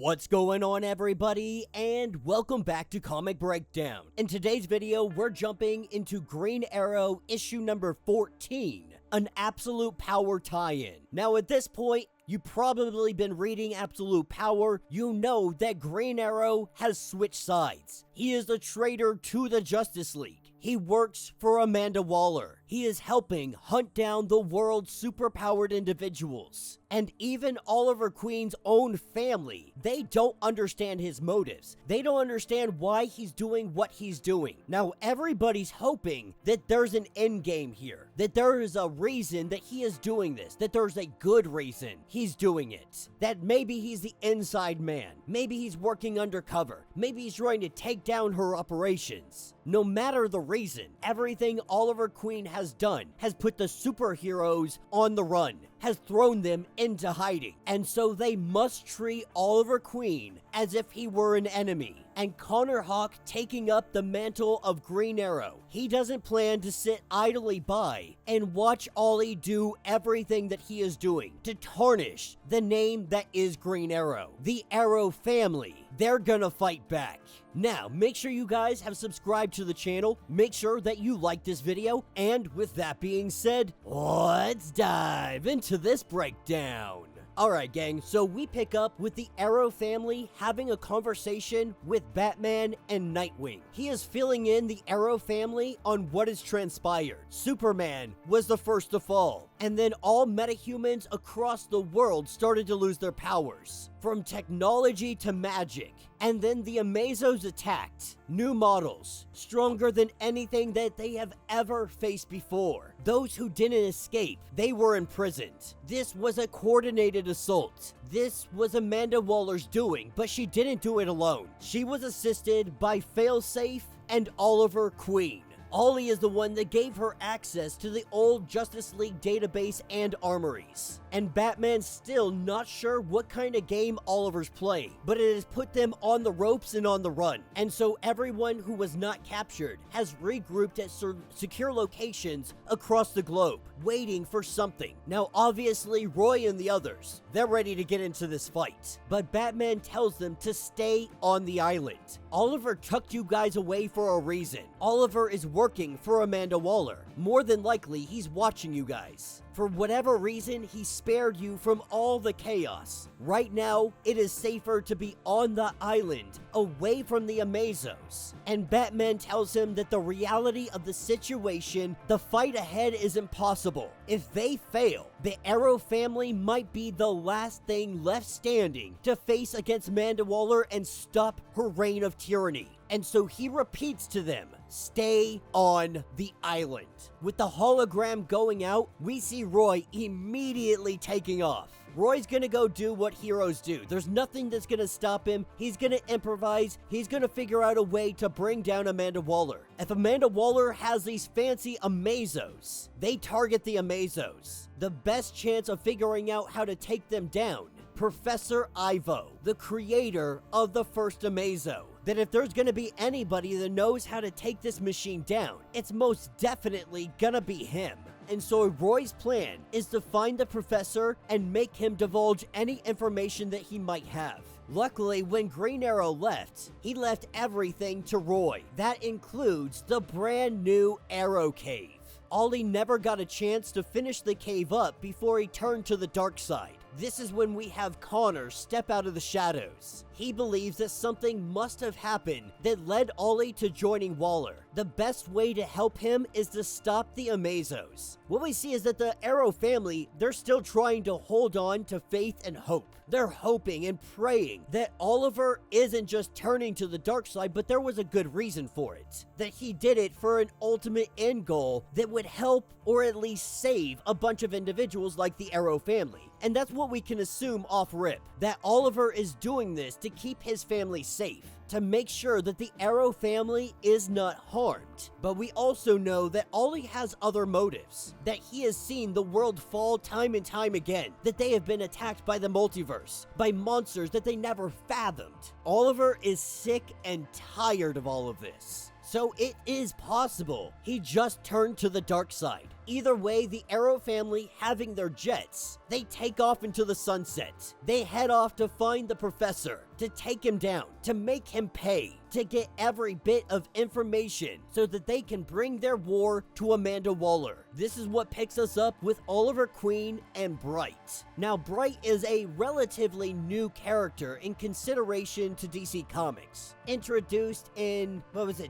What's going on, everybody, and welcome back to Comic Breakdown. In today's video, we're jumping into Green Arrow issue number 14, an Absolute Power tie-in. Now, at this point, you've probably been reading Absolute Power. You know that Green Arrow has switched sides. He is a traitor to the Justice League. He works for Amanda Waller. He is helping hunt down the world's superpowered individuals. And even Oliver Queen's own family, they don't understand his motives. They don't understand why he's doing what he's doing. Now, everybody's hoping that there's an end game here, that there is a reason that he is doing this, that there's a good reason he's doing it, that maybe he's the inside man, maybe he's working undercover, maybe he's trying to take down her operations. No matter the reason, everything Oliver Queen has done has put the superheroes on the run, has thrown them into hiding, and so they must treat Oliver Queen as if he were an enemy. And Connor Hawke taking up the mantle of Green Arrow, he doesn't plan to sit idly by and watch Ollie do everything that he is doing to tarnish the name that is Green Arrow. The Arrow family, they're gonna fight back. Now, make sure you guys have subscribed to the channel, make sure that you like this video, and with that being said, let's dive into this breakdown. Alright gang, so we pick up with the Arrow family having a conversation with Batman and Nightwing. He is filling in the Arrow family on what has transpired. Superman was the first to fall, and then all metahumans across the world started to lose their powers, from technology to magic. And then the Amazos attacked. New models, stronger than anything that they have ever faced before. Those who didn't escape, they were imprisoned. This was a coordinated assault. This was Amanda Waller's doing, but she didn't do it alone. She was assisted by Failsafe and Oliver Queen. Ollie is the one that gave her access to the old Justice League database and armories. And Batman's still not sure what kind of game Oliver's playing, but it has put them on the ropes and on the run. And so everyone who was not captured has regrouped at secure locations across the globe, waiting for something. Now, obviously, Roy and the others, they're ready to get into this fight. But Batman tells them to stay on the island. Oliver tucked you guys away for a reason. Oliver is working for Amanda Waller. More than likely, he's watching you guys. For whatever reason, he spared you from all the chaos. Right now, it is safer to be on the island, away from the Amazos. And Batman tells him that the reality of the situation, the fight ahead is impossible. If they fail, the Arrow family might be the last thing left standing to face against Amanda Waller and stop her reign of tyranny. And so he repeats to them, stay on the island. With the hologram going out, we see Roy immediately taking off. Roy's gonna go do what heroes do. There's nothing that's gonna stop him. He's gonna improvise. He's gonna figure out a way to bring down Amanda Waller. If Amanda Waller has these fancy Amazos, they target the Amazos. The best chance of figuring out how to take them down, Professor Ivo, the creator of the first Amazo, that if there's gonna be anybody that knows how to take this machine down, it's most definitely gonna be him. And so Roy's plan is to find the professor and make him divulge any information that he might have. Luckily, when Green Arrow left, he left everything to Roy. That includes the brand new Arrow Cave. Ollie never got a chance to finish the cave up before he turned to the dark side. This is when we have Connor step out of the shadows. He believes that something must have happened that led Ollie to joining Waller. The best way to help him is to stop the Amazos. What we see is that the Arrow family, they're still trying to hold on to faith and hope. They're hoping and praying that Oliver isn't just turning to the dark side, but there was a good reason for it. That he did it for an ultimate end goal that would help or at least save a bunch of individuals like the Arrow family. And that's what we can assume off rip, that Oliver is doing this to keep his family safe, to make sure that the Arrow family is not harmed. But we also know that Ollie has other motives, that he has seen the world fall time and time again, that they have been attacked by the multiverse, by monsters that they never fathomed. Oliver is sick and tired of all of this. So it is possible he just turned to the dark side. either way, the Arrow family, having their jets, they take off into the sunset. They head off to find the professor, to take him down, to make him pay, to get every bit of information so that they can bring their war to Amanda Waller. This is what picks us up with Oliver Queen and Bright. Now, Bright is a relatively new character in consideration to DC Comics. Introduced in,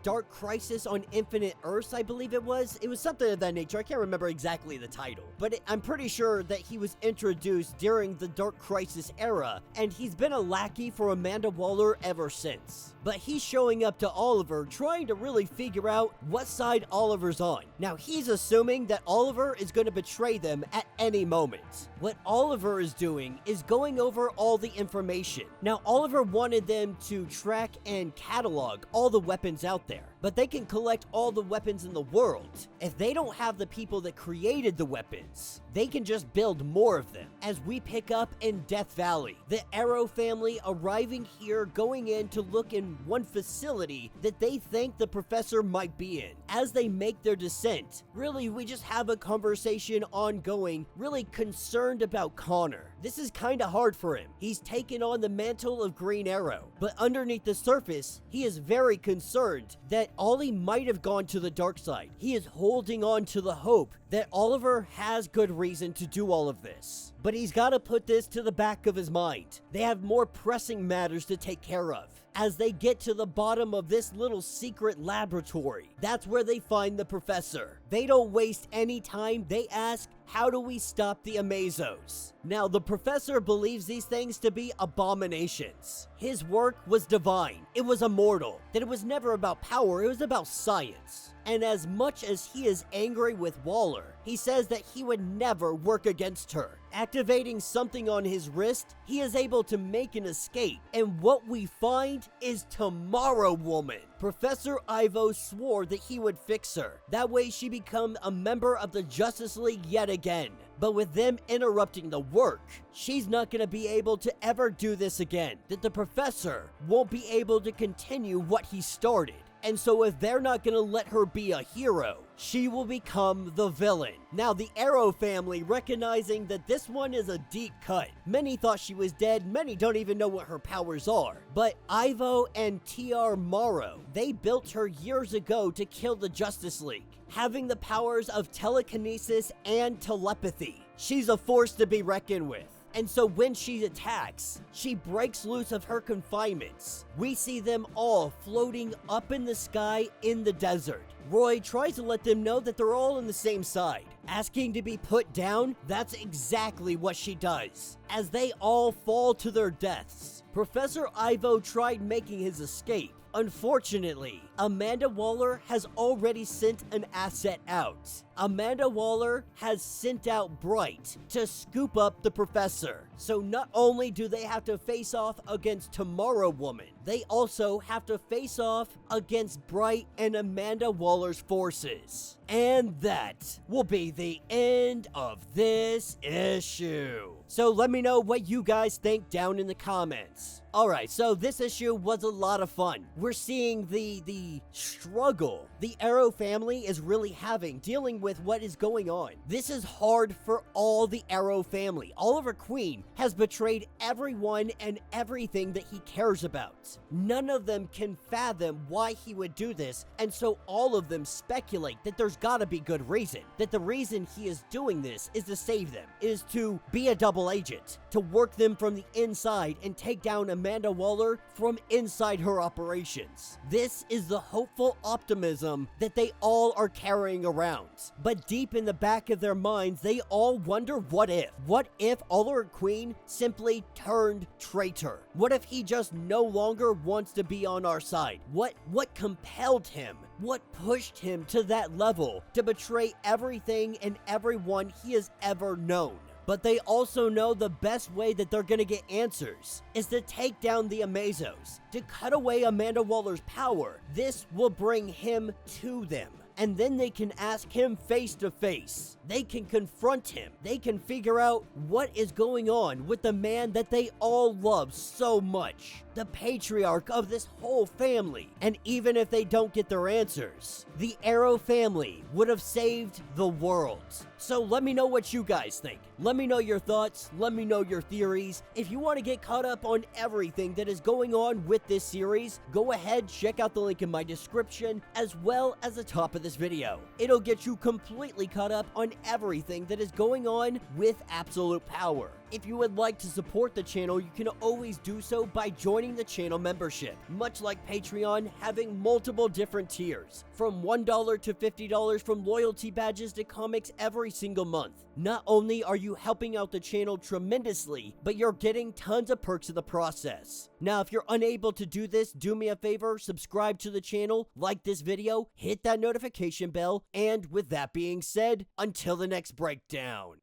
Dark Crisis on Infinite Earths, I believe it was? It was something of that nature. I can't remember exactly the title. But I'm pretty sure that he was introduced during the Dark Crisis era, and he's been a lackey for Amanda Waller ever since. But he's showing up to Oliver, trying to really figure out what side Oliver's on. Now, he's assuming that Oliver is going to betray them at any moment. What Oliver is doing is going over all the information. Now, Oliver wanted them to track and catalog all the weapons out there, but they can collect all the weapons in the world. If they don't have the people that created the weapons, they can just build more of them. As we pick up in Death Valley, the Arrow family arriving here, going in to look in one facility that they think the professor might be in. As they make their descent, really, we just have a conversation ongoing, really concerned about Connor. This is kind of hard for him. He's taken on the mantle of Green Arrow, but underneath the surface, he is very concerned that Ollie might have gone to the dark side. He is holding on to the hope that Oliver has good reason to do all of this. But he's got to put this to the back of his mind. They have more pressing matters to take care of. As they get to the bottom of this little secret laboratory, that's where they find the professor. They don't waste any time. They ask, how do we stop the Amazos? Now, the professor believes these things to be abominations. His work was divine. It was immortal. That it was never about power. It was about science. And as much as he is angry with Waller, he says that he would never work against her. Activating something on his wrist, he is able to make an escape. And what we find is Tomorrow Woman. Professor Ivo swore that he would fix her. That way she become a member of the Justice League yet again. But with them interrupting the work, she's not going to be able to ever do this again. That the professor won't be able to continue what he started. And so if they're not going to let her be a hero, she will become the villain. Now, the Arrow family, recognizing that this one is a deep cut. Many thought she was dead. Many don't even know what her powers are. But Ivo and T.R. Morrow, they built her years ago to kill the Justice League, having the powers of telekinesis and telepathy. She's a force to be reckoned with. And so when she attacks, she breaks loose of her confinements. We see them all floating up in the sky in the desert. Roy tries to let them know that they're all on the same side. Asking to be put down, that's exactly what she does. As they all fall to their deaths, Professor Ivo tried making his escape. Unfortunately, Amanda Waller has already sent an asset out. Amanda Waller has sent out Bright to scoop up the professor. So not only do they have to face off against Tomorrow Woman, they also have to face off against Bright and Amanda Waller's forces. And that will be the end of this issue. So let me know what you guys think down in the comments. Alright, so this issue was a lot of fun. We're seeing the struggle the Arrow family is really having, dealing with what is going on. This is hard for all the Arrow family. Oliver Queen has betrayed everyone and everything that he cares about. None of them can fathom why he would do this, and so all of them speculate that there's gotta be good reason. That the reason he is doing this is to save them, is to be a double agent, to work them from the inside and take down Amanda Waller from inside her operations. This is the hopeful optimism that they all are carrying around. But deep in the back of their minds, they all wonder what if? What if Oliver Queen simply turned traitor? What if he just no longer wants to be on our side? What compelled him? What pushed him to that level to betray everything and everyone he has ever known? But they also know the best way that they're gonna get answers is to take down the Amazos, to cut away Amanda Waller's power. This will bring him to them, and then they can ask him face to face. They can confront him. They can figure out what is going on with the man that they all love so much, the patriarch of this whole family. And even if they don't get their answers, the Arrow family would have saved the world. So let me know what you guys think. Let me know your thoughts. Let me know your theories. If you want to get caught up on everything that is going on with this series, go ahead, check out the link in my description as well as the top of this video. It'll get you completely caught up on everything that is going on with Absolute Power. If you would like to support the channel, you can always do so by joining the channel membership. Much like Patreon, having multiple different tiers, from $1 to $50 from loyalty badges to comics every single month. Not only are you helping out the channel tremendously, but you're getting tons of perks in the process. Now, if you're unable to do this, do me a favor, subscribe to the channel, like this video, hit that notification bell, and with that being said, until the next breakdown.